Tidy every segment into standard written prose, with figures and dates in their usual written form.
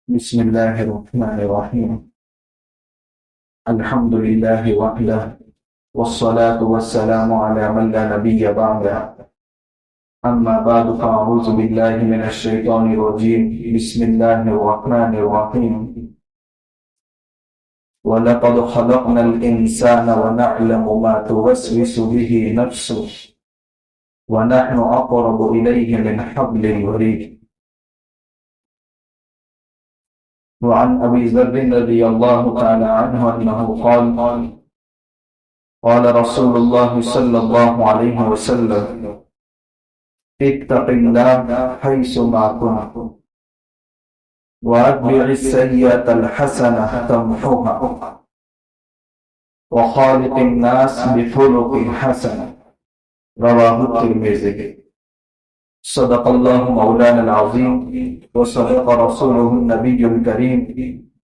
بسم الله الرحمن الرحيم. الحمد لله وحده والصلاة والسلام على من لا نبي بعده. أما بعد فأعوذ بالله من الشيطان الرجيم. بسم الله الرحمن الرحيم. ولقد خلقنا الإنسان ونعلم ما توسوس به نفسه ونحن أقرب إليه من حبل الوريد. وعن أبي ذر رضي الله تعالى عنه أنه قال قال رسول الله صلى الله عليه وسلم اتق الله حيث ما كنت وأتبع السيئة الحسنة تمحوها وخالق الناس بخلق حسن. رواه الترمذي. صدق الله مولانا العظيم وصدق رسوله النبي الكريم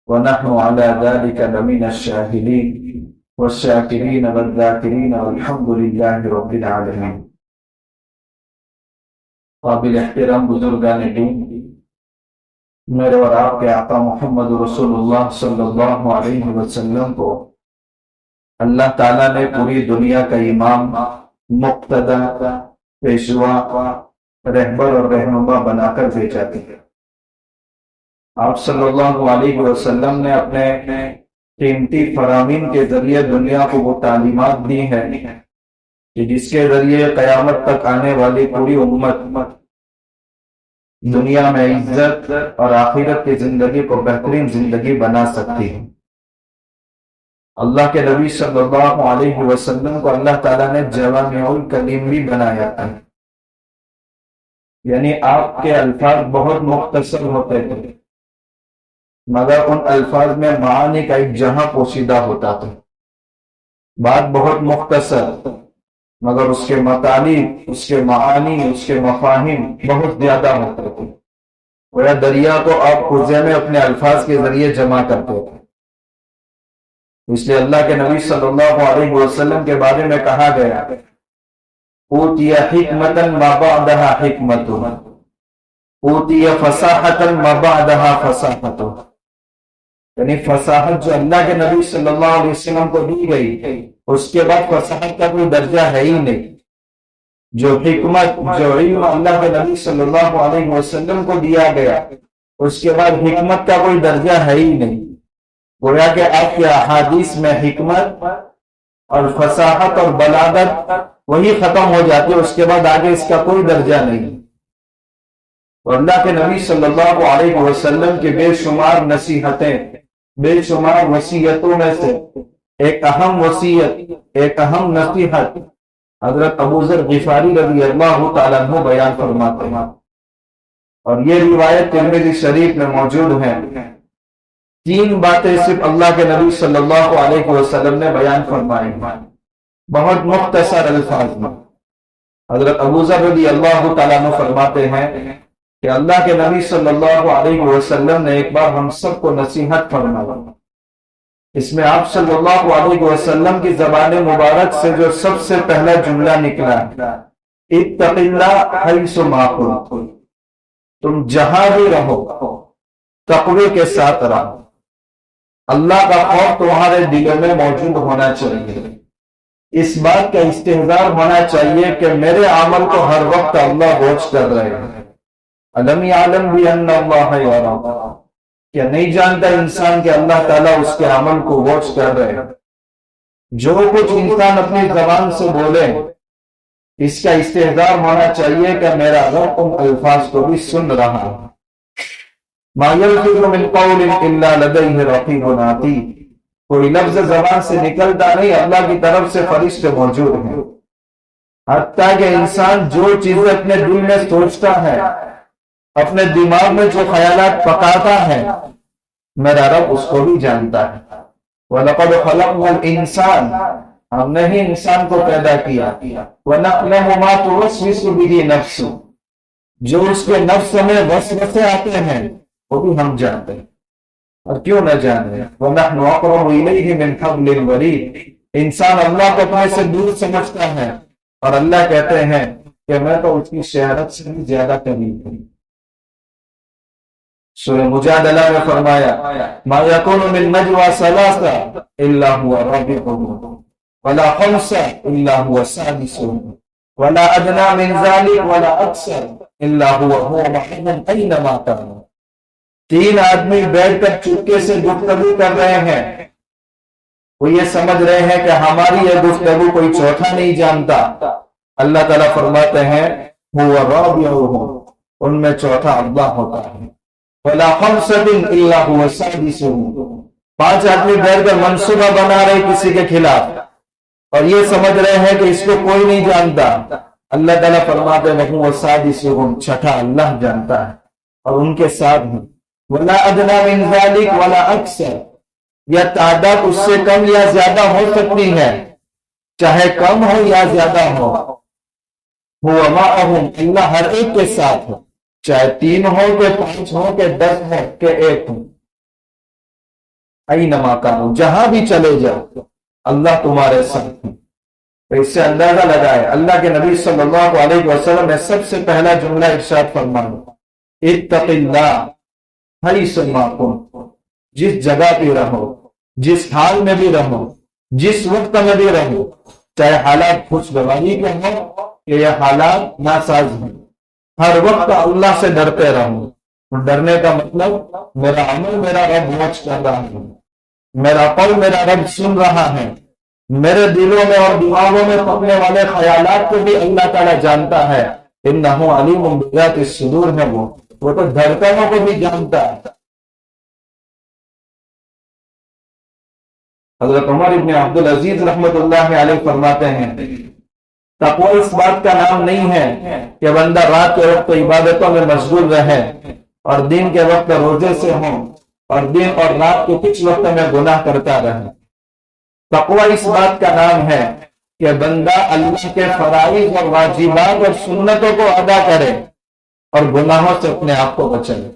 ونحن على ذلك لمن الشاهدين والشاكرين والذاكرين والحمد لله رب العالمين. قابل احترام بزرگان دین، میرے اور آپ کے آقا محمد رسول اللہ صلی اللہ علیہ وسلم کو اللہ تعالیٰ نے پوری دنیا کا امام، مقتدی، پیشوا، رہبر اور رہنما بنا کر بھیجا تھا۔ آپ صلی اللہ علیہ وسلم نے اپنے قیمتی فرامین کے ذریعے دنیا کو وہ تعلیمات دی ہیں کہ جس کے ذریعے قیامت تک آنے والی پوری امت دنیا میں عزت اور آخرت کی زندگی کو بہترین زندگی بنا سکتی ہے۔ اللہ کے نبی صلی اللہ علیہ وسلم کو اللہ تعالیٰ نے جوامع الکلیم بھی بنایا تھا، یعنی آپ کے الفاظ بہت مختصر ہوتے تھے مگر ان الفاظ میں معانی کا ایک جہاں پوشیدہ ہوتا تھا۔ بات بہت مختصر مگر اس کے مطالب، اس کے معانی، اس کے مفاہیم بہت زیادہ ہوتے تھے۔ وہ دریا کو آپ کوزے میں اپنے الفاظ کے ذریعے جمع کرتے تھے۔ اس لیے اللہ کے نبی صلی اللہ علیہ وسلم کے بارے میں کہا گیا اوتی حکمتا ما بعدها حکمت، اوتی فصاحتا ما بعدها فصاحت، یعنی فصاحت جو اللہ کے نبی صلی اللہ علیہ وسلم کو دی گئی اس کے بعد فصاحت کا کوئی درجہ ہے ہی نہیں۔ جو حکمت، جو علم اللہ کے نبی صلی اللہ علیہ وسلم کو دیا گیا اس کے بعد حکمت کا کوئی درجہ ہے ہی نہیں۔ گویا کہ آپ کے احادیث میں حکمت اور فصاحت اور بلاغت وہی ختم ہو جاتی ہے، اس کے بعد آگے اس کا کوئی درجہ نہیں۔ اور اللہ کے نبی صلی اللہ علیہ وسلم کی بے شمار نصیحتیں، بے شمار وصیتوں میں سے ایک اہم وصیت، ایک اہم نصیحت حضرت ابو ذر غفاری رضی اللہ تعالیٰ عنہ بیان فرماتے ہیں، اور یہ روایت ترمذی شریف میں موجود ہے۔ تین باتیں صرف اللہ کے نبی صلی اللہ علیہ وسلم نے بیان فرمائی بہت مختصر الفاظ میں۔ حضرت ابو ذر رضی اللہ تعالیٰ عنہ فرماتے ہیں کہ اللہ کے نبی صلی اللہ علیہ وسلم نے ایک بار ہم سب کو نصیحت فرمائی۔ اس میں آپ صلی اللہ علیہ وسلم کی زبان مبارک سے جو سب سے پہلا جملہ نکلا اتق اللہ حیث ما کنت، تم جہاں بھی رہو تقوی کے ساتھ رہو، اللہ کا خوف تمہارے دلوں میں موجود ہونا چاہیے۔ اس بات کا استحضار ہونا چاہیے کہ میرے عمل کو ہر وقت اللہ واچ کر رہے ہیں۔ الم یعلم بان اللہ یری، کیا نہیں جانتا انسان کہ اللہ تعالیٰ اس کے عمل کو واچ کر رہے ہیں۔ جو کچھ انسان اپنی زبان سے بولے اس کا استحضار ہونا چاہیے کہ میرا رب ان الفاظ کو بھی سن رہا ہے۔ ما یلفظ من قول الا لدیہ رقیب عتید، کوئی لفظ زبان سے نکلتا نہیں، اللہ کی طرف سے فرشتے موجود ہیں۔ حتیٰ کہ انسان جو چیزیں اپنے دل میں سوچتا ہے، اپنے دماغ میں جو خیالات پکاتا ہے، میرا رب اس کو بھی جانتا ہے۔ وَلَقَدْ خَلَقْنَا الْإِنسَانَ، ہم نے ہی انسان کو پیدا کیا۔ وَنَعْلَمُ مَا تُوَسْوِسُ بِهِ نَفْسُهُ، جو اس کے نفس میں وسوسے آتے ہیں وہ بھی ہم جانتے ہیں، اور کیوں نہ جانے۔ وَنَحْنُ أَقْرَبُ إِلَيْهِ مِنْ حَبْلِ الْوَرِيدِ، انسان اللہ کو اپنے سے دور سمجھتا ہے اور اللہ کہتے ہیں کہ میں تو اس کی شہرت سے بھی زیادہ قریب ہوں۔ سورہ مجادلہ میں فرمایا ما یکون من نجوى ثلاثہ الا هو رابعهم ولا خمسہ الا هو سادسهم ولا ادنى من ذلك ولا اکثر الا هو معهم اینما كانوا. تین آدمی بیٹھ کر چپکے سے گفتگو کر رہے ہیں، وہ یہ سمجھ رہے ہیں کہ ہماری یہ گفتگو کوئی چوتھا نہیں جانتا. اللہ تعالیٰ فرماتے ہیں هو رابعهم، ان میں چوتھا اللہ ہوتا ہے. ولا خمسۃ الا هو سادسهم، پانچ آدمی بیٹھ کر منصوبہ بنا رہے کسی کے خلاف اور یہ سمجھ رہے ہیں کہ اس کو کوئی نہیں جانتا. اللہ تعالیٰ فرماتے ہیں وہ سادسهم، چھٹا اللہ جانتا ہے اور ان کے ساتھ ہیں. ولا ادنى من ذلك ولا اکثر، یا تعداد اس سے کم یا زیادہ ہو سکتی ہے، چاہے کم ہو یا زیادہ ہو. هو معهم، اللہ ہر ایک کے ساتھ ہے، چاہے 3 ہو کہ 5 ہو کہ 10 ہو کہ 1 ہو. اینما کانوا، جہاں بھی چلے جاؤ اللہ تمہارے ساتھ ہے. تو اس سے اندازہ لگائے اللہ کے نبی صلی اللہ علیہ وسلم نے سب سے پہلا جملہ ارشاد فرمایا اتق اللہ حیث ما کنت، جس جگہ پہ رہو، جس حال میں بھی رہو، جس وقت میں بھی رہو، چاہے حالات خوشگواری کے ہوں کہ یہ حالات ناساز ہیں، ہر وقت اللہ سے ڈرتے رہو. ڈرنے کا مطلب میرا عمل میرا رب واچ کر رہا ہے، میرا قول میرا رب سن رہا ہے، میرے دلوں میں اور دماغوں میں پکنے والے خیالات کو بھی اللہ تعالیٰ جانتا ہے. انہ علیم بذات الصدور ہے، وہ تو دھڑکنوں کو بھی جانتا ہے. حضرت عمر ابن عبدالعزیز رحمۃ اللہ علیہ فرماتے ہیں تقوی اس بات کا نام نہیں ہے کہ بندہ رات کے وقت عبادتوں میں مشغول رہے اور دن کے وقت روزے سے ہوں اور دن اور رات کے کچھ وقت میں گناہ کرتا رہے. تقوی اس بات کا نام ہے کہ بندہ اللہ کے فرائض اور واجبات اور سنتوں کو ادا کرے اور گناہوں سے اپنے آپ کو بچائے.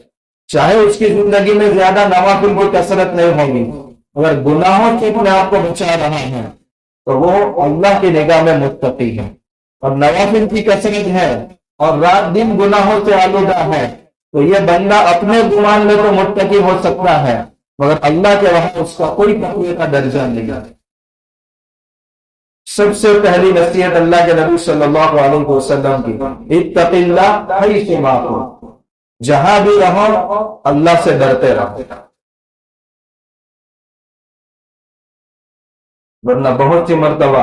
چاہے اس کی زندگی میں زیادہ نوافل کی کثرت نہیں ہوگی، اگر گناہوں سے اپنے آپ کو بچا رہا ہے تو وہ اللہ کی نگاہ میں متقی ہے. اور نوافل کی کثرت ہے اور رات دن گناہوں سے آلودہ ہے تو یہ بندہ اپنے گمان میں تو متقی ہو سکتا ہے مگر اللہ کے وہاں اس کا کوئی تقوی کا درجہ نہیں ہے. سب سے پہلی نصیحت اللہ کے نبی صلی اللہ علیہ وسلم کی اتق اللہ حیث ما کنت، جہاں بھی رہو اللہ سے ڈرتے رہو. ورنہ بہت سی مرتبہ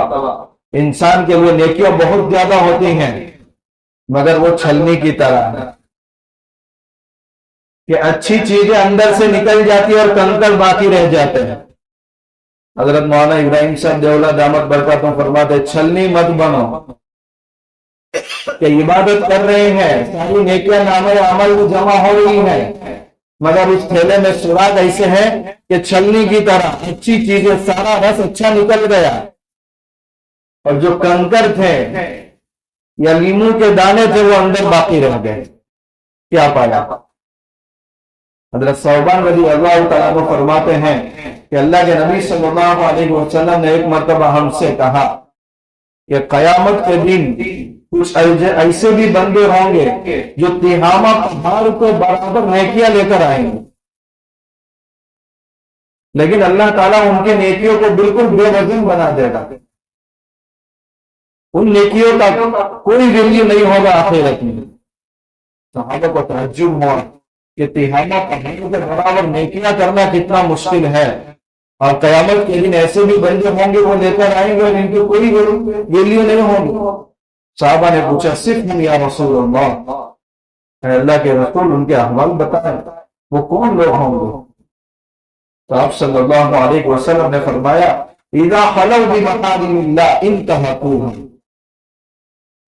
انسان کے لیے نیکیاں بہت زیادہ ہوتی ہیں مگر وہ چھلنی کی طرح ہے کہ اچھی چیزیں اندر سے نکل جاتی اور کنکر باقی رہ جاتے ہیں. حضرت مولانا ابراہیم صاحب دیولہ دامت برکاتوں فرماتے چھلنی مت بنو کہ عبادت کر رہے ہیں، ساری نیکیاں نامے عمل میں جمع ہو رہی ہیں مگر اس تھیلے میں سوراخ ایسے ہیں کہ چھلنی کی طرح اچھی چیزیں سارا رس اچھا نکل گیا اور جو کنکر تھے یا لیمو کے دانے تھے وہ اندر باقی رہ گئے. کیا پایا؟ حضرت ثوبان رضی اللہ تعالیٰ کو فرماتے ہیں کہ اللہ کے نبی صلی اللہ علیہ وسلم نے ایک مرتبہ ہم سے کہا کہ قیامت کے دن کچھ ایسے بھی بندے ہوں گے جو تہامہ پہاڑ کو برابر نیکیاں لے کر آئیں گے لیکن اللہ تعالیٰ ان کی نیکیوں کو بالکل بے وزن بنا دے گا. ان نیکیوں کا کوئی ویلیو نہیں ہوگا آخرت میں. صحابہ کو تعجب ہوا کہ تہامہ پہاڑوں کے برابر نیکیاں کرنا کتنا مشکل ہے اور قیامت کے دن ایسے بھی بندے ہوں گے وہ لے کر آئیں گے اور ان کی کوئی ویلیو نہیں ہوگی. صحابہ نے پوچھا صرف ہم یا رسول اللہ، اے اللہ کے رسول ان کے احوال بتائیں، وہ کون لوگ ہوں گے؟ تو آپ صلی اللہ علیہ وسلم نے فرمایا اذا خلوا بمحارم اللہ انتهكوها،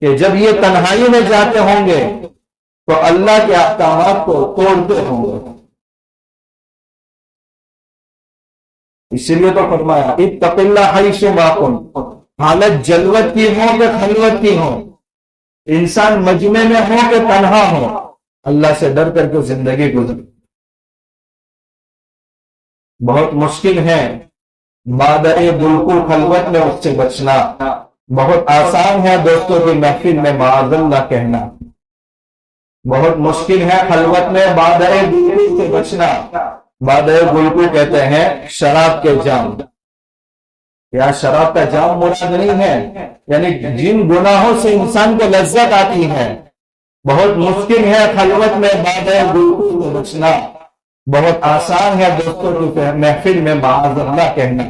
کہ جب یہ تنہائی میں جاتے ہوں گے تو اللہ کے احکامات کو توڑتے ہوں گے. اسی لیے تو فرمایا اتق اللہ حیث ما کنت، حالت جلوت کی ہو کہ خلوت کی ہو، انسان مجمع میں ہو کہ تنہا ہو، اللہ سے ڈر کر کے زندگی گزر. بہت مشکل ہے مادہ بلکو خلوت میں اس سے بچنا، بہت آسان ہے دوستوں کی محفل میں معاذ اللہ کہنا. بہت مشکل ہے خلوت میں بادئے گلگو سے بچنا. بادئے گلگو کہتے ہیں شراب کے جام. یا شراب کا جام مراد نہیں ہے، یعنی جن گناہوں سے انسان کو لذت آتی ہے. بہت مشکل ہے خلوت میں بادئے گلگو سے بچنا. بہت آسان ہے دوستوں کی محفل میں معاذ اللہ کہنا.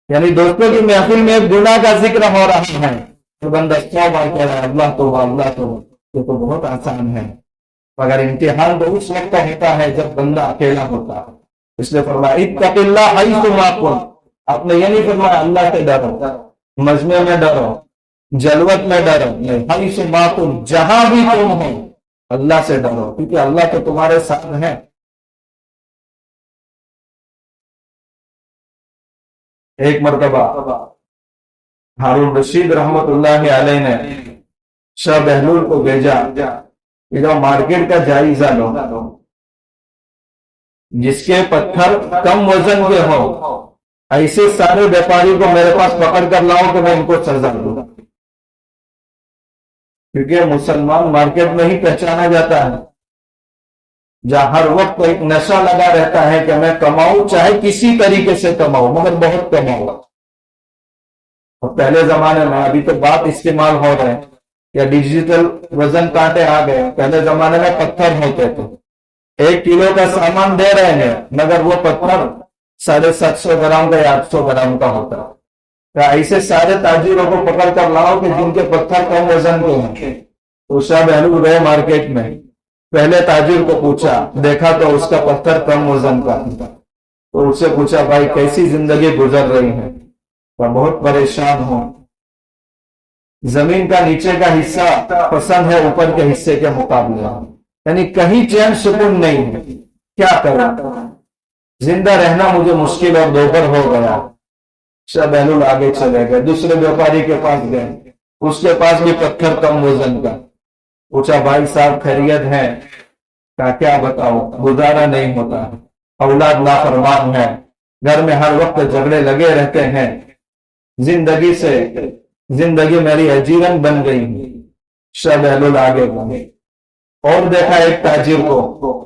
یعنی دوستوں کی محفل میں گناہ کا ذکر ہو رہا ہے تو بندہ توبہ کہہ رہا ہے اللہ توبہ اللہ توبہ، یہ تو بہت آسان ہے. مگر امتحان تو اس وقت ہوتا ہے جب بندہ اکیلا ہوتا ہے. اس لیے فرمایا اتق اللہ حیث ما کنت. آپ نے یہ نہیں فرمایا اللہ سے ڈرو، مجمع میں ڈرو، جلوت میں ڈرو، حیث ما کنت، جہاں بھی تم ہو اللہ سے ڈرو، کیونکہ اللہ تو تمہارے ساتھ ہے. ایک مرتبہ ہارون رشید رحمت اللہ علیہ نے شاہ بہلول کو بھیجا کہ جو مارکیٹ کا جائزہ لو، جس کے پتھر کم وزن کے ہو ایسے سارے بیپاری کو میرے پاس پکڑ کر لاؤ کہ میں ان کو سزا دوں. کیونکہ مسلمان مارکیٹ میں ہی پہچانا جاتا ہے جہاں ہر وقت ایک نشہ لگا رہتا ہے کہ میں کماؤں، چاہے کسی طریقے سے کماؤں مگر بہت کماؤں. اور پہلے زمانے میں، ابھی تو بات استعمال ہو رہے ہیں یا ڈیجیٹل وزن کانٹے آ گئے، پہلے زمانے میں پتھر ہوتے تھے. 1 کلو کا سامان دے رہے ہیں مگر وہ پتھر 750 گرام کا یا 800 گرام کا ہوتا ہے. ایسے سارے تاجروں کو پکڑ کر لاؤ کہ جن کے پتھر کم وزن کے ہیں. تو شاہ بہلول گئے مارکیٹ میں، پہلے تاجر کو پوچھا، دیکھا تو اس کا پتھر کم وزن کا تھا. تو اس سے پوچھا بھائی کیسی زندگی گزر رہی ہے؟ بہت پریشان ہوں، زمین کا نیچے کا حصہ پسند ہے اوپر کے حصے کے مقابلے، یعنی کہیں چین سکون نہیں ہے، کیا کروں، زندہ رہنا مجھے مشکل اور دوبر ہو گیا. شاہ بہلول آگے چلے گئے، دوسرے بیوپاری کے پاس گئے، اس کے پاس بھی پتھر کم وزن کا. پوچھا بھائی صاحب خیریت ہے؟ کہا کیا بتاؤ، گزارا نہیں ہوتا، اولاد نافرمان ہے، گھر میں ہر وقت جھگڑے لگے رہتے ہیں، زندگی میری اجیرن بن گئی. شاہ بہلول آگے گئے اور دیکھا ایک تاجر کو،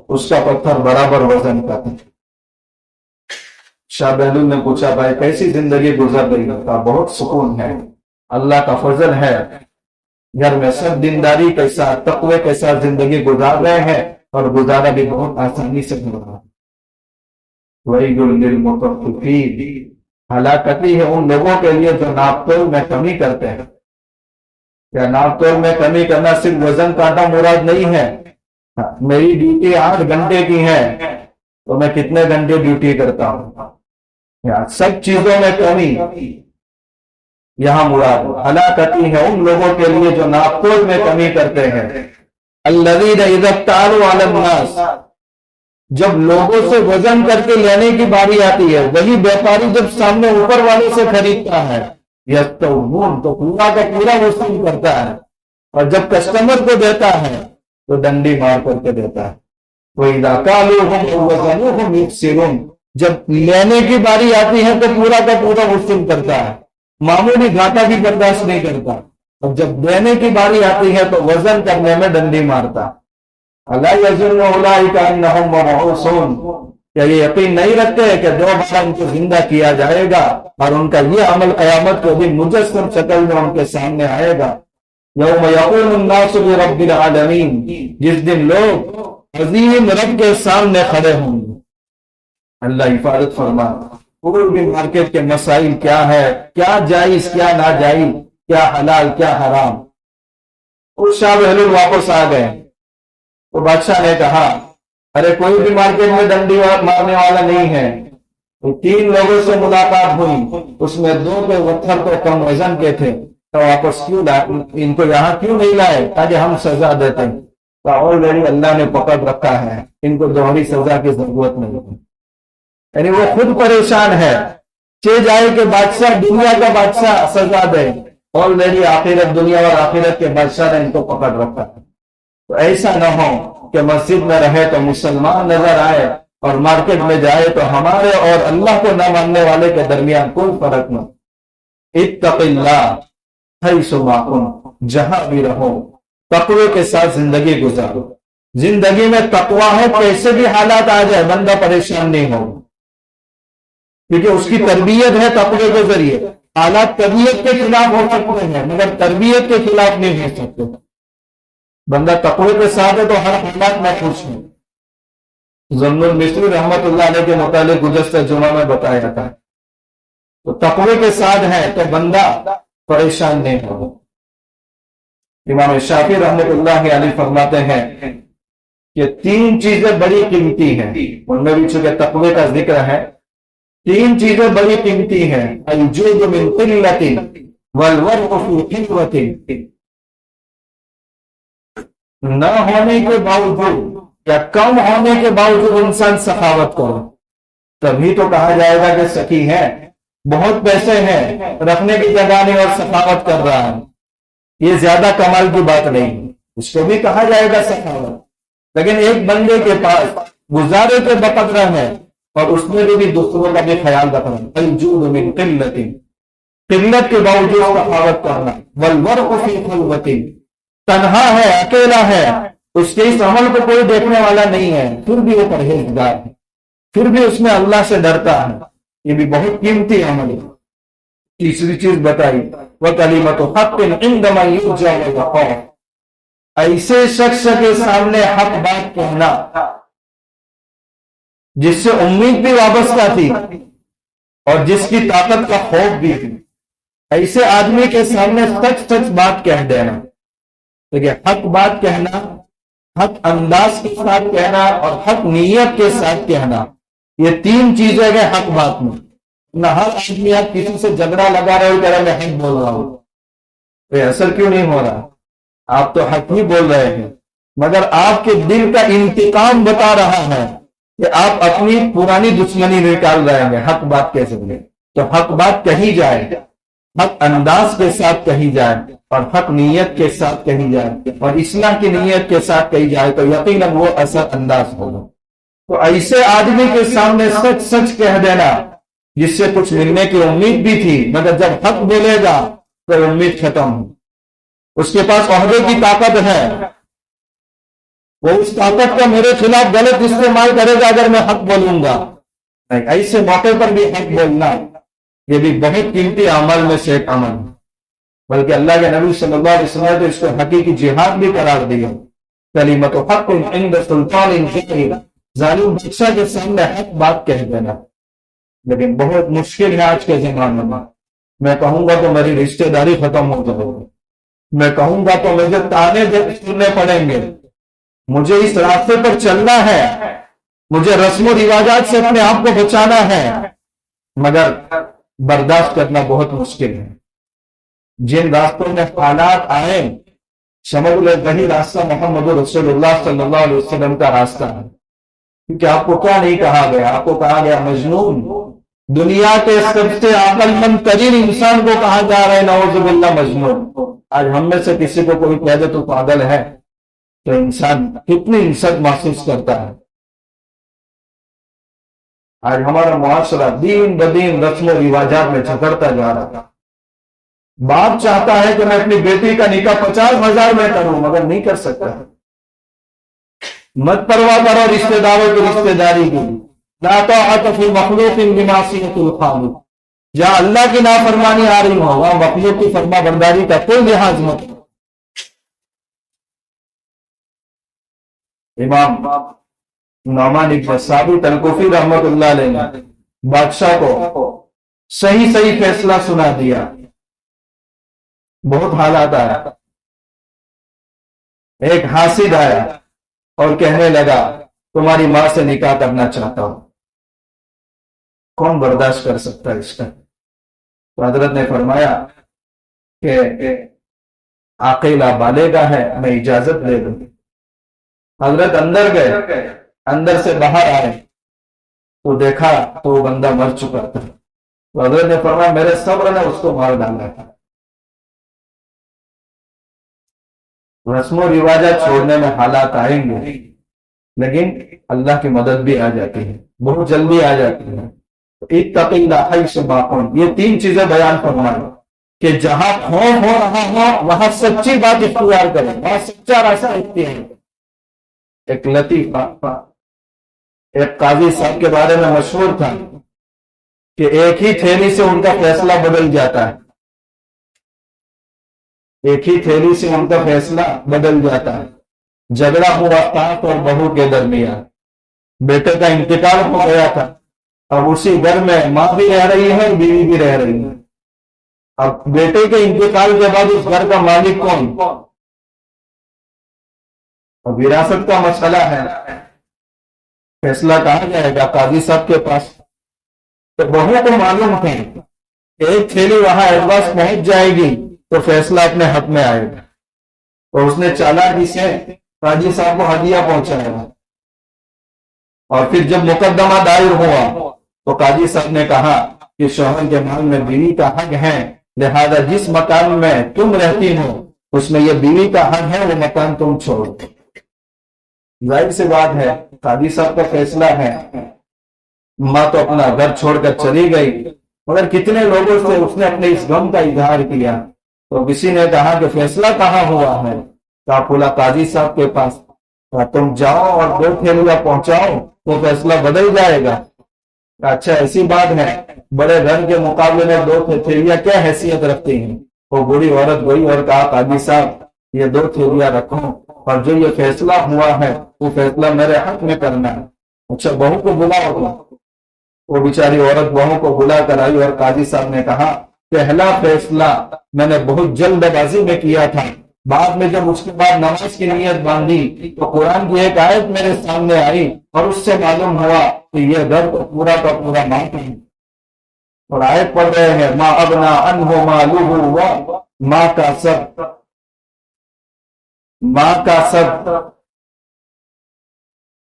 اس کا پتھر برابر وزن کا تھا. شاہ بہلول نے پوچھا بھائی کیسی زندگی گزر رہی ہے؟ کہا بہت سکون ہے، اللہ کا فضل ہے، گھر میں سب دینداری کے ساتھ تقوی کے ساتھ زندگی گزار رہے ہیں اور گزارا بھی بہت آسانی سے ہو رہا. وَيْلٌ لِّلْمُطَفِّفِينَ، ہلاکتی ہے ان لوگوں کے لیے جو ناپ تول میں کمی کرتے ہیں. کیا ناپ تول میں کمی کرنا صرف وزن کانٹا مراد نہیں ہے؟ میری ڈیوٹی 8 گھنٹے کی ہے تو میں کتنے گھنٹے ڈیوٹی کرتا ہوں، سب چیزوں میں کمی یہاں مراد. ہلاکتی ہے ان لوگوں کے لیے جو ناپ تول میں کمی کرتے ہیں. الذین اذا اکتالوا علی الناس، جب لوگوں سے وزن کر کے لینے کی باری آتی ہے، وہی بیپاری جب سامنے اوپر والے سے خریدتا ہے یستوفون، تو پورا کا پورا وصول کرتا ہے، اور جب کسٹمر کو دیتا ہے تو ڈنڈی مار کر کے دیتا ہے. وَإِذَا كَالُوهُمْ أَوْ وَزَنُوهُمْ يُخْسِرُونَ، جب لینے کی باری آتی ہے تو پورا کا پورا وصول کرتا ہے، معمولی گھاٹا بھی برداشت نہیں کرتا، اور جب دینے کی باری آتی ہے تو وزن کرنے میں ڈنڈی مارتا. اَلَا يَظُنُّ أُولَٰئِكَ أَنَّهُمْ مَبْعُوثُونَ، کیا یہ یقین نہیں رکھتے کہ دوبارہ ان کو زندہ کیا جائے گا اور ان کا یہ عمل قیامت کے دن مجسم شکل میں ان کے سامنے آئے گا. یوم یقوم الناس لرب العالمین، جس دن لوگ عظیم رب کے سامنے کھڑے ہوں گے. اللہ حفاظت فرما. کوئی بھی مارکیٹ کے مسائل کیا ہے، کیا جائز کیا ناجائز، کیا حلال کیا حرام. اور شاہ بہلول واپس آ گئے تو بادشاہ نے کہا ارے کوئی بھی مارکیٹ میں ڈنڈی مارنے والا نہیں ہے. 3 لوگوں سے ملاقات ہوئی، اس میں 2 کے پتھر تو کم وزن کے تھے، تو واپس کیوں لائے، ان کو یہاں کیوں نہیں لائے تاکہ ہم سزا دیتے. آلریڈی اللہ نے پکڑ رکھا ہے، ان کو دوہری سزا کی ضرورت نہیں ہے. یعنی وہ خود پریشان ہے، جائے کہ بادشاہ دنیا کا بادشاہ سزا دے، آلریڈی آخرت دنیا اور آخرت کے بادشاہ نے ان کو پکڑ رکھا ہے. تو ایسا نہ ہو کہ مسجد میں رہے تو مسلمان نظر آئے اور مارکیٹ میں جائے تو ہمارے اور اللہ کو نہ ماننے والے کے درمیان کوئی فرق نہ. اتق اللہ حیث ما کنت، جہاں بھی رہو تقوی کے ساتھ زندگی گزارو. زندگی میں تقویٰ ہے، کیسے بھی حالات آ جائے بندہ پریشان نہیں ہوگا، کیونکہ اس کی تربیت ہے تقوی کے ذریعے۔ حالات طبیعت کے خلاف ہو سکتے ہیں مگر تربیت کے خلاف نہیں ہو سکتے۔ بندہ تقوی کے ساتھ ہے تو ہر حالات میں خوش ہے۔ ضمن المصری رحمت اللہ علیہ کے متعلق گزشتہ جمعہ میں بتایا تھا، تو تقوی کے ساتھ ہے تو بندہ پریشان نہیں ہوگا۔ امام شافعی رحمت اللہ علیہ فرماتے ہیں کہ تین چیزیں بڑی قیمتی ہیں، ان میں بھی چونکہ تقوی کا ذکر ہے، تین چیزیں بڑی قیمتی ہیں: الجود من قلت والورع فی حلوۃ، نہ ہونے کے باوجود یا کم ہونے کے باوجود انسان سخاوت کرو، تبھی تو کہا جائے گا کہ سخی ہے۔ بہت پیسے ہیں، رکھنے کی جگہ نہیں اور سخاوت کر رہا ہے، یہ زیادہ کمال کی بات نہیں، اس کو بھی کہا جائے گا سخاوت۔ لیکن ایک بندے کے پاس گزارے کے بقدر ہے اور اس میں بھی دوسروں کا بھی خیال رکھنا، الجود من قلت، قلت کے باوجود سخاوت کرنا، والورع فی خلوۃ، تنہا ہے، اکیلا ہے، اس کے اس عمل کو کوئی دیکھنے والا نہیں ہے، پھر بھی وہ پرہیزگار ہے، پھر بھی اس میں اللہ سے ڈرتا ہے، یہ بھی بہت قیمتی عمل ہے۔ تیسری چیز بتائی، وَكَلِمَةُ حَقٍّ عِنْدَ مَنْ يُرْجَى وَيَخَافُ، ایسے شخص کے سامنے حق بات کہنا جس سے امید بھی وابستہ تھی اور جس کی طاقت کا خوف بھی تھی، ایسے آدمی کے سامنے سچ سچ بات کہہ دینا۔ دیکھیں، حق بات کہنا، حق انداز کے ساتھ کہنا اور حق نیت کے ساتھ کہنا، یہ تین چیزیں ہیں حق بات میں۔ نہ ہر آدمی آپ کسی سے جھگڑا لگا رہے ہو کہ میں حق بول رہا ہوں، تو اثر کیوں نہیں ہو رہا؟ آپ تو حق ہی بول رہے ہیں، مگر آپ کے دل کا انتقام بتا رہا ہے کہ آپ اپنی پرانی دشمنی نکال رہے ہیں۔ حق بات کیسے بولے؟ تو حق بات کہی جائے، حق انداز کے ساتھ کہی جائے اور حق نیت کے ساتھ کہی جائے اور اصلاح کی نیت کے ساتھ کہی جائے تو یقیناً وہ اثر انداز ہوگا۔ تو ایسے آدمی کے سامنے سچ سچ کہہ دینا جس سے کچھ ملنے کی امید بھی تھی، مگر جب حق بولے گا تو امید ختم ہو۔ اس کے پاس عہدے کی طاقت ہے، وہ اس طاقت کا میرے خلاف غلط استعمال کرے گا اگر میں حق بولوں گا۔ نہیں، ایسے موقع پر بھی حق بولنا یہ بھی بہت قیمتی عمل میں سے ایک عمل، بلکہ اللہ کے نبی صلی اللہ علیہ وسلم نے تو اس کو حقیقی جہاد بھی قرار دیا۔ کلمۃ حق عند سلطان جائر، ظالم بادشاہ کے سامنے حق بات کہہ دینا، لیکن بہت مشکل ہے آج کے زمانے میں۔ میں کہوں گا تو میری رشتہ داری ختم ہو جائے گی، میں کہوں گا تو مجھے تانے سننے پڑیں گے، مجھے اس راستے پر چلنا ہے، مجھے رسم و رواجات سے اپنے آپ کو بچانا ہے، مگر برداشت کرنا بہت مشکل ہے۔ جن راستوں میں حالات آئے سمجھ لیں وہی راستہ محمد رسول اللہ صلی اللہ علیہ وسلم کا راستہ ہے، کیونکہ آپ کو کیا نہیں کہا گیا؟ آپ کو کہا گیا مجنون، دنیا کے سب سے عقل مند ترین انسان کو کہا جا رہا ہے نعوذ باللہ مجنون۔ آج ہم میں سے کسی کو کوئی کہہ دے تو پاگل ہے تو انسان کتنی انسٹ محسوس کرتا ہے۔ آج ہمارا معاشرہ دین بدین رسم و رواجات میں جھگڑتا جا رہا ہے۔ باپ چاہتا ہے کہ میں اپنی بیٹی کا نکاح 50,000 میں کروں مگر نہیں کر سکتا۔ مت پرواہ کرو رشتہ داروں کی رشتہ داری کی، لا طاعۃ فی مخلوق بمعصیۃ الخالق، جہاں اللہ کی نافرمانی آ رہی ہو وہاں مخلوق کی فرما برداری کا کوئی لحاظ مت۔ امام نعمان بن ثابت الکوفی رحمت اللہ علیہ نے بادشاہ کو صحیح فیصلہ سنا دیا۔ بہت حالات آیا، ایک حاسد آیا اور کہنے لگا تمہاری ماں سے نکاح کرنا چاہتا ہوں۔ کون برداشت کر سکتا ہے اس کا؟ تو حضرت نے فرمایا کہ عاقلہ بالغہ ہے، میں اجازت دے دوں۔ حضرت اندر گئے، اندر سے باہر آئے تو دیکھا تو وہ بندہ مر چکا تھا۔ تو حضرت نے فرمایا میرے صبر نے اس کو مار ڈالا تھا۔ رسم و رواجات چھوڑنے میں حالات آئیں گے، لیکن اللہ کی مدد بھی آ جاتی ہے، بہت جلدی آ جاتی ہے۔ اتق اللہ حیث ما کنت، یہ تین چیزیں بیان فرمائیں کہ جہاں خوف ہو رہا ہو وہاں سچی بات اختیار کریں، وہاں سچا راستہ اختیار کریں۔ ایک لطیفہ ایک قاضی صاحب کے بارے میں مشہور تھا کہ ایک ہی تھیلی سے ان کا فیصلہ بدل جاتا ہے، ایک ہی تھیلی سے ان کا فیصلہ بدل جاتا ہے۔ جھگڑا ہوا ساس اور بہو کے درمیان، بیٹے کا انتقال ہو گیا تھا، اب اسی گھر میں ماں بھی رہ رہی ہے اور بیوی بھی رہ رہی ہے۔ اب بیٹے کے انتقال کے بعد اس گھر کا مالک کون؟ اب وراثت کا مسئلہ ہے، فیصلہ کہاں جائے گا؟ قاضی صاحب کے پاس۔ تو بہو کو معلوم تھا ایک تھیلی وہاں ایڈواس پہنچ جائے گی تو فیصلہ اپنے حق میں آئے گا، تو اس نے چالاکی سے قاضی صاحب کو ہدیہ پہنچایا، اور پھر جب مقدمہ دائر ہوا تو قاضی صاحب نے کہا کہ شوہر کے مال میں بیوی کا حق ہے، لہذا جس مکان میں تم رہتی ہو اس میں یہ بیوی کا حق ہے، وہ مکان تم چھوڑ۔ ظاہر سی بات ہے قاضی صاحب کا فیصلہ ہے، ماں تو اپنا گھر چھوڑ کر چلی گئی، مگر کتنے لوگوں سے اس نے اپنے اس غم کا اظہار کیا، تو کسی نے کہا کہ فیصلہ کہاں ہوا ہے؟ کہا بولا قاضی صاحب کے پاس، کہا تم جاؤ اور 2 تھیلیاں پہنچاؤ تو فیصلہ بدل جائے گا۔ اچھا ایسی بات ہے، بڑے گھر کے مقابلے میں 2 تھیلیاں کیا حیثیت رکھتی ہیں؟ وہ بوڑھی عورت گئی اور کہا قاضی صاحب یہ 2 تھیلیاں رکھو، اور جو یہ فیصلہ ہوا ہے وہ فیصلہ میرے حق میں کرنا ہے۔ اچھا بہو کو بلاؤ، وہ بیچاری عورت بہو کو بلا کر آئی اور قاضی صاحب نے کہا پہلا فیصلہ میں نے بہت جلد بازی میں کیا تھا، بعد میں جب اس کے بعد نماز کی نیت باندھی تو قرآن کی ایک آیت میرے سامنے آئی اور اس سے معلوم ہوا کہ یہ گھر تو پورا کا پورا ماں کا ہے، اور آیت پڑھ رہے ہیں ما اغنی عنہ مالہ و ما کسب، ماں کا سب،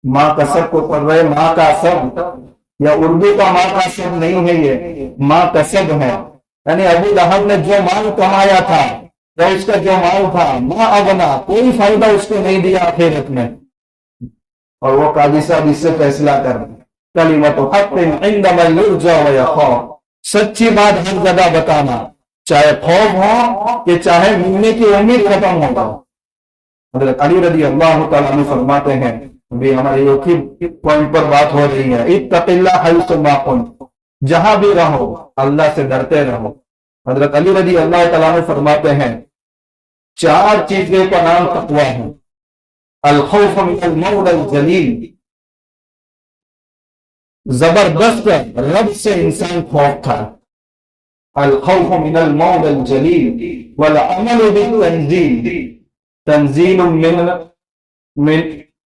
ماں کا سب کو پڑھ رہے ماں کا سب، یا اردو کا ماں کا سب نہیں ہے، یہ ماں کا سب ہے، یعنی ابو لہب نے جو مال کمایا تھا یا اس کا جو مال تھا ما اغنا، کوئی فائدہ اس کو نہیں دیا آخرت میں۔ اور وہ قاضی صاحب اس سے فیصلہ کر کلمۃ حق عند من یرجى ویخاف، سچی بات ہر جگہ بتانا، چاہے خوف ہو کہ چاہے ملنے کی امید ختم ہو۔ حضرت علی رضی اللہ تعالیٰ عنہ فرماتے ہیں، بھی ہمارے ایک ہی پوائنٹ پر بات ہو رہی ہے، اتق اللہ حیث ما کنت، جہاں بھی رہو اللہ سے ڈرتے رہو۔ حضرت علی رضی اللہ تعالیٰ عنہ فرماتے ہیں 4 چیزیں کا نام تقوی ہے، الخوف من المولى الجلیل، زبردست رب سے انسان خوف تھا، الخوف من المولى الجلیل والعمل بالتنزیل، تنزیل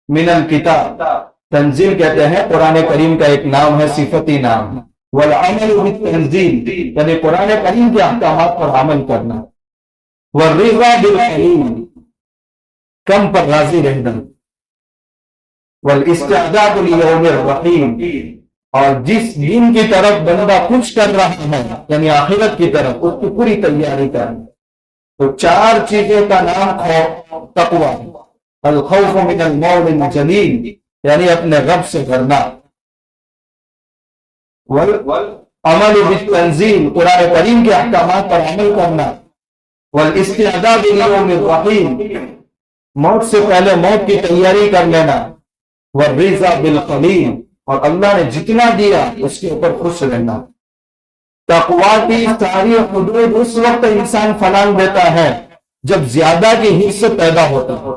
من الکتاب، تنزیل کہتے ہیں قرآن کریم کا ایک نام ہے، صفتی نام، والعمل بالتنزیل یعنی قرآن کریم کے احکامات پر عمل کرنا، والرضا بالقلیل کم پر راضی رہنا، والاستعداد لیوم الرحیم، اور جس دن کی طرف بندہ کچھ کر رہا ہے یعنی آخرت کی طرف اس کی پوری تیاری کرنا۔ تو 4 چیزوں کا نام تقوی، الخوف من المولى الجلیل یعنی اپنے رب سے ڈرنا، والعمل بالتنزیل قرآن کریم کے احکامات پر عمل کرنا، والاستعداد لیوم الرحیم موت سے پہلے موت کی تیاری کر لینا، والرضا بالقلیل اور اللہ نے جتنا دیا اس کے اوپر خوش رہنا۔ تقوی کی ساری حدود اس وقت انسان پھلانگ دیتا ہے جب زیادہ کی حرص پیدا ہوتا ہے،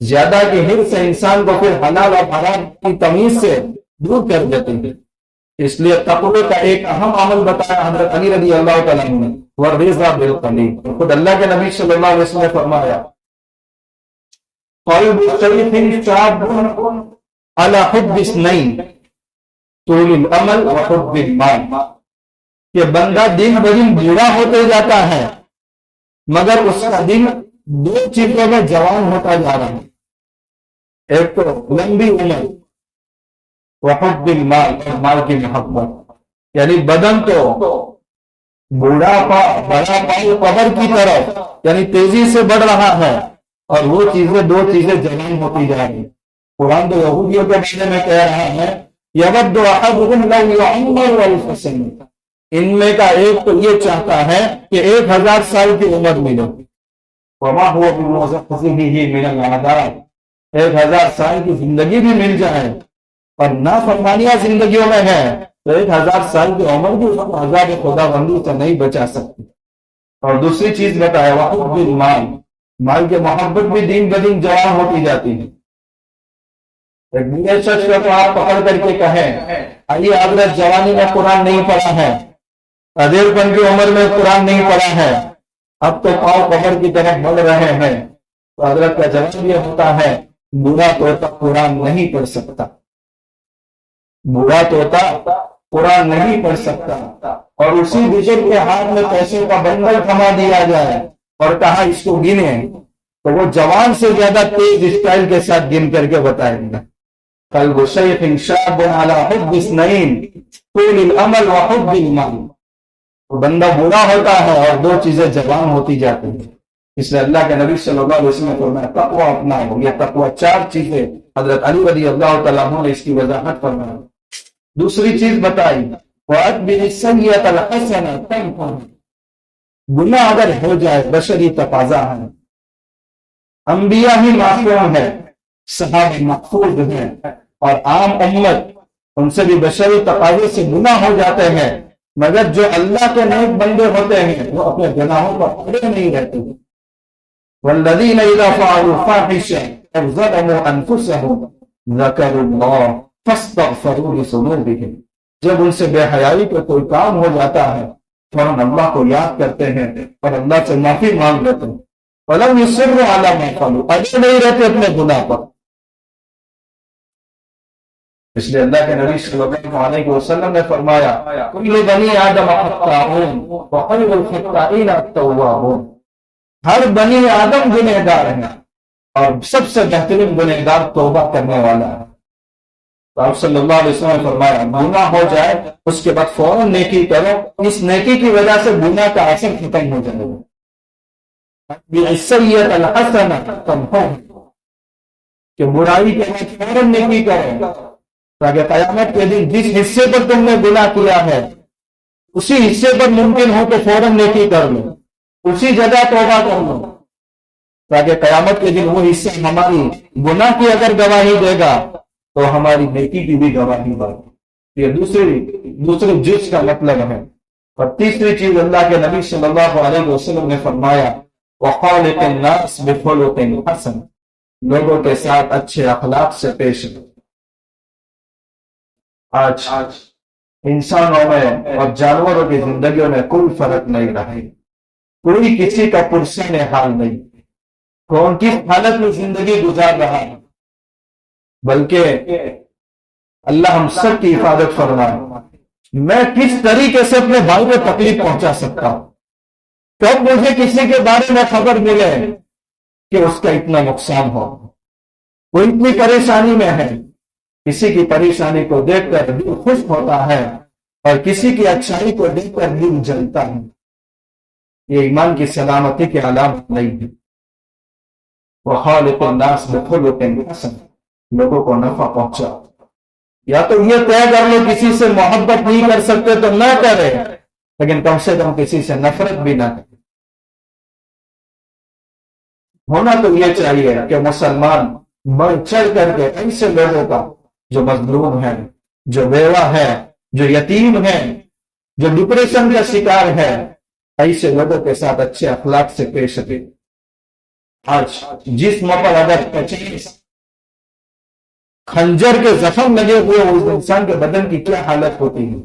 زیادہ کی حرص انسان کو پھر حلال اور حرام کی تمیز سے دور کر دیتی ہے۔ اس لیے تقوی کا ایک اہم عمل بتایا حضرت علی رضی اللہ تعالیٰ عنہ نے، والرضا بالقلیل۔ خود اللہ کے نبی صلی اللہ علیہ وسلم نے فرمایا قلب شیخ شاب علی حب اثنین طول العمل و حب المال، کہ بندہ دن بدن بوڑھا ہوتے جاتا ہے مگر اس کا دن 2 چیزوں میں جوان ہوتا جا رہا ہے، ایک تو لمبی عمر وحب المال اور مال کی محبت، یعنی بدن تو بوڑھا بڑا پاؤ قبر کی طرف یعنی تیزی سے بڑھ رہا ہے، اور وہ چیزیں 2 چیزیں جوان ہوتی جا رہی۔ قرآن تو یہودیوں کے بارے میں کہہ رہا ہے یود احدکم لو یعمر الف سنہ، ان میں کا ایک تو یہ چاہتا ہے کہ 1000 سال کی عمر ملے، وما هو بمزحزحه من العذاب، 1000 سال کی زندگی بھی مل جائے اور نافرمانیاں زندگیوں میں ہے تو 1000 سال کی عمر بھی عذاب خدا بندی سے نہیں بچا سکتی۔ اور دوسری چیز بتایا وحب المال، مال کی محبت بھی دن بدن جوان ہوتی جاتی ہے۔ ایک بڑے شخص کو آپ پکڑ کر کے کہیں آئیے حضرت جوانی میں قرآن نہیں پڑھا ہے، ادھیڑ پن کی عمر میں قرآن نہیں پڑھا ہے، اب تو پاؤں قبر کی طرف بڑھ رہے ہیں، تو حضرت کا جواب یہ ہوتا ہے بوڑھا طوطا قرآن نہیں پڑھ سکتا، بوڑھا طوطا قرآن نہیں پڑھ سکتا۔ اور اسی بزرگ کے ہاتھ میں پیسے کا بندل تھما دیا جائے اور کہا اس کو گنے تو وہ جوان سے زیادہ تیز اسٹائل کے ساتھ گن کر کے بتائیں گا۔ قلب شیخ شاب علی حب اثنین طول الامل وحب المال، تو بندہ بوڑھا ہوتا ہے اور دو چیزیں جوان ہوتی جاتی ہیں۔ اس لیے اللہ کے نبی صلی اللہ علیہ وسلم نے فرمایا تقوی اپناؤ، یہ تقوی 4 چیزیں حضرت علی رضی اللہ تعالیٰ عنہ نے اس کی وضاحت فرمائی۔ دوسری چیز بتائی وَأَتْبِعِ السَّيِّئَةَ الْحَسَنَةَ تَمْحُهَا، گناہ اگر ہو جائے بشری تقاضا ہے، انبیاء ہی معصوم ہے، صحابہ محفوظ ہیں اور عام امت ان سے بھی بشری تقاضے سے گناہ ہو جاتے ہیں، مگر جو اللہ کے نیک بندے ہوتے ہیں وہ اپنے گناہوں پر اڑے نہیں رہتے۔ وَالَّذِينَ إِذَا فَعَلُوا فَاحِشَةً أَوْ ظَلَمُوا أَنفُسَهُمْ ذَكَرُوا اللَّهَ فَاسْتَغْفَرُوا لِذُنُوبِهِمْ، جب ان سے بے حیائی کا کوئی کام ہو جاتا ہے فوراً اللہ کو یاد کرتے ہیں اور اللہ سے معافی مانگ لیتے ہیں۔ وَلَمْ يُصِرُّوا عَلَىٰ مَا فَعَلُوا، اڑے نہیں رہتے اپنے گناہ پر۔ اس لیے اللہ کے نبی صلی اللہ علیہ وسلم نے فرمایا کل بنی آدم خطاؤن وخیر الخطائین التوابون، ہر بنی آدم گنہگار ہیں اور سب سے بہترین گنہگار توبہ کرنے والا ہے۔ تو آپ صلی اللہ علیہ وسلم نے فرمایا گناہ ہو جائے اس کے بعد فوراً نیکی کرو، اس نیکی کی وجہ سے گناہ کا اثر ختم ہو جائے گا۔ بالسیئۃ الحسنۃ تمحوها، کہ برائی کے بعد فوراً نیکی کرو تاکہ قیامت کے دن جس حصے پر تم نے گناہ کیا ہے اسی حصے پر ممکن ہو کہ فوراً نیکی کر لو، اسی جگہ توبہ کر لو، تاکہ قیامت کے دن وہ حصہ ہماری گناہ کی اگر گواہی دے گا تو ہماری نیکی کی بھی گواہی دے گا۔ یہ دوسری جز کا مطلب ہے۔ اور تیسری چیز اللہ کے نبی صلی اللہ علیہ وسلم نے فرمایا وَخَالِقِ النَّاسِ بِخُلُقٍ حَسَنٍ، لوگوں کے ساتھ اچھے اخلاق سے پیش رہو۔ آج انسانوں میں اور جانوروں کی زندگیوں میں کوئی فرق نہیں رہا، کوئی کسی کا پرسن حال نہیں، کون کس حالت میں زندگی گزار رہا ہے، بلکہ اللہ ہم سب کی حفاظت فرمائے۔ میں کس طریقے سے اپنے بھائی کو تکلیف پہنچا سکتا ہوں، کب مجھے کسی کے بارے میں خبر ملے کہ اس کا اتنا نقصان ہو، وہ اتنی پریشانی میں ہے، کسی کی پریشانی کو دیکھ کر دل خوش ہوتا ہے اور کسی کی اچھائی کو دیکھ کر دل جلتا ہے، یہ ایمان کی سلامتی کی علامت نہیں ہے۔ وَخَالِقِ النَّاسِ بِخُلُقٍ حَسَنٍ، لوگوں کو نفع پہنچا۔ یا تو یہ طے کر لو کسی سے محبت نہیں کر سکتے تو نہ کرے، لیکن کم سے کم کسی سے نفرت بھی نہ کرے۔ ہونا تو یہ چاہیے کہ مسلمان بڑھ چڑھ کر کے ایسے لوگوں کا جو مظلوم ہے، جو بیوہ ہے، جو یتیم ہے، جو ڈپریشن کا شکار ہے، ایسے لوگوں کے ساتھ اچھے اخلاق سے پیش آئے۔ آج جسم پر اگر 25 خنجر کے زخم لگے ہوئے اس انسان کے بدن کی کیا حالت ہوتی ہے،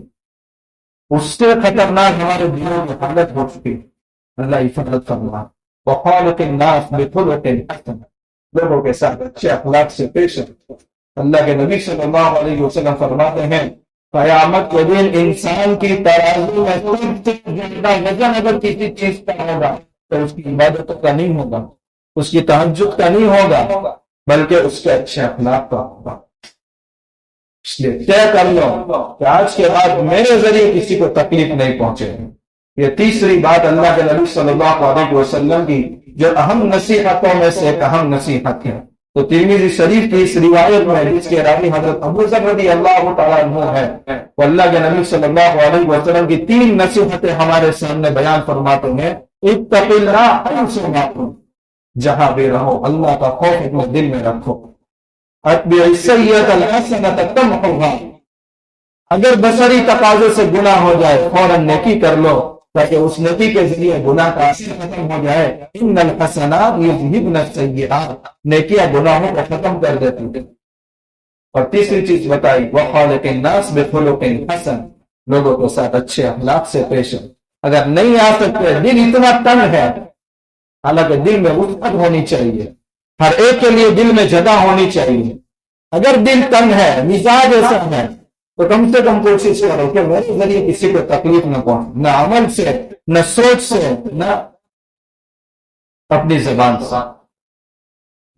اس سے خطرناک ہمارے دلوں کی حالت ہو چکی۔ اللہ حفاظت فرما۔ وَخَالِقِ النَّاسِ بِخُلُقٍ حَسَنٍ، لوگوں کے ساتھ اچھے اخلاق سے پیش آئے۔ اللہ کے نبی صلی اللہ علیہ وسلم فرماتے ہیں قیامت کے دن انسان کی ترازو میں سب سے زیادہ وزن اگر کسی چیز کا ہوگا تو اس کی عبادتوں کا نہیں ہوگا، اس کی تہجد کا نہیں ہوگا، بلکہ اس کے اچھے اخلاق کا ہوگا۔ اس لیے طے کر لو کہ آج کے بعد میرے ذریعے کسی کو تکلیف نہیں پہنچے۔ یہ تیسری بات اللہ کے نبی صلی اللہ علیہ وسلم کی جو اہم نصیحتوں میں سے ایک اہم نصیحت ہے۔ تو ترمذی شریف کی اس روایت میں جس کے راوی حضرت ابو ذر رضی اللہ تعالیٰ عنہ ہے، وہ اللہ کے نبی صلی اللہ علیہ وسلم کی 3 نصیحتیں ہمارے سامنے بیان فرماتے ہیں۔ اتق اللہ حیث ما کنت، جہاں بھی رہو اللہ کا خوف اپنے دل میں رکھو۔ اتبع السیئۃ الحسنۃ تمحها، اگر بشری تقاضے سے گناہ ہو جائے فوراً نیکی کر لو تاکہ اس نیکی کے ذریعے گناہ کا اثر ختم ہو جائے۔ ان الحسنات یذہبن السیئات، نیکیاں گناہوں کو ختم کر دیتی ہیں۔ اور تیسری چیز بتائی وخالق الناس بخلق حسن، لوگوں کے ساتھ اچھے اخلاق سے پیش آؤ۔ اگر نہیں آ سکتے، دل اتنا تنگ ہے، حالانکہ دل میں وسعت ہونی چاہیے، ہر ایک کے لیے دل میں جگہ ہونی چاہیے۔ اگر دل تنگ ہے، مزاج ایسا ہے، تو کم سے کم کوشش کرو کہ میرے ذریعے کسی کو تکلیف نہ پہنچے، نہ عمل سے، نہ سوچ سے، نہ اپنی زبان سے۔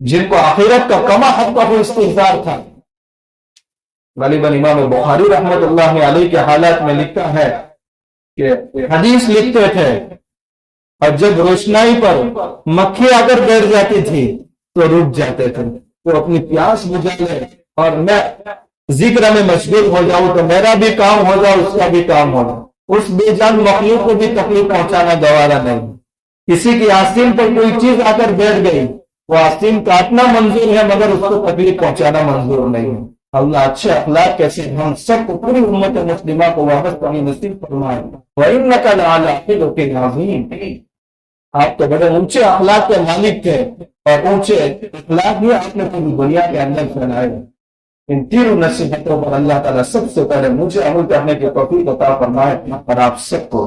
جن کو آخرت کا کما حق کا استحضار تھا، غالباً امام بخاری رحمت اللہ علیہ کے حالات میں لکھتا ہے کہ حدیث لکھتے تھے اور جب روشنائی پر مکھی اگر بیٹھ جاتی تھی تو رک جاتے تھے، تو اپنی پیاس بجھا لے اور میں ذکر میں مشغول ہو جاؤں تو میرا بھی کام ہو جائے، اس کا بھی کام ہو جائے۔ اس بے جان مخلوق کو بھی تکلیف پہنچانا گوارا نہیں۔ کسی کی آستین پر کوئی چیز آ کر بیٹھ گئی، وہ آستین کاٹنا منظور ہے مگر اس کو تکلیف پہنچانا منظور نہیں ہے۔ اللہ اچھے اخلاق کیسے ہم سب کو، پوری امت مسلمہ کو واپس پانی نصیب فرمائے۔ وَإِنَّكَ لَعَلَىٰ خُلُقٍ عَظِيمٍ، آپ تو بڑے اونچے اخلاق کے مالک تھے، اور اونچے اخلاق ہی آپ نے پوری دنیا کے اندر پھیلائے۔ ان تینوں نصیحتوں پر اللہ تعالیٰ سب سے پہلے مجھے عمل کرنے کی توفیق عطا فرمائے اور آپ سب کو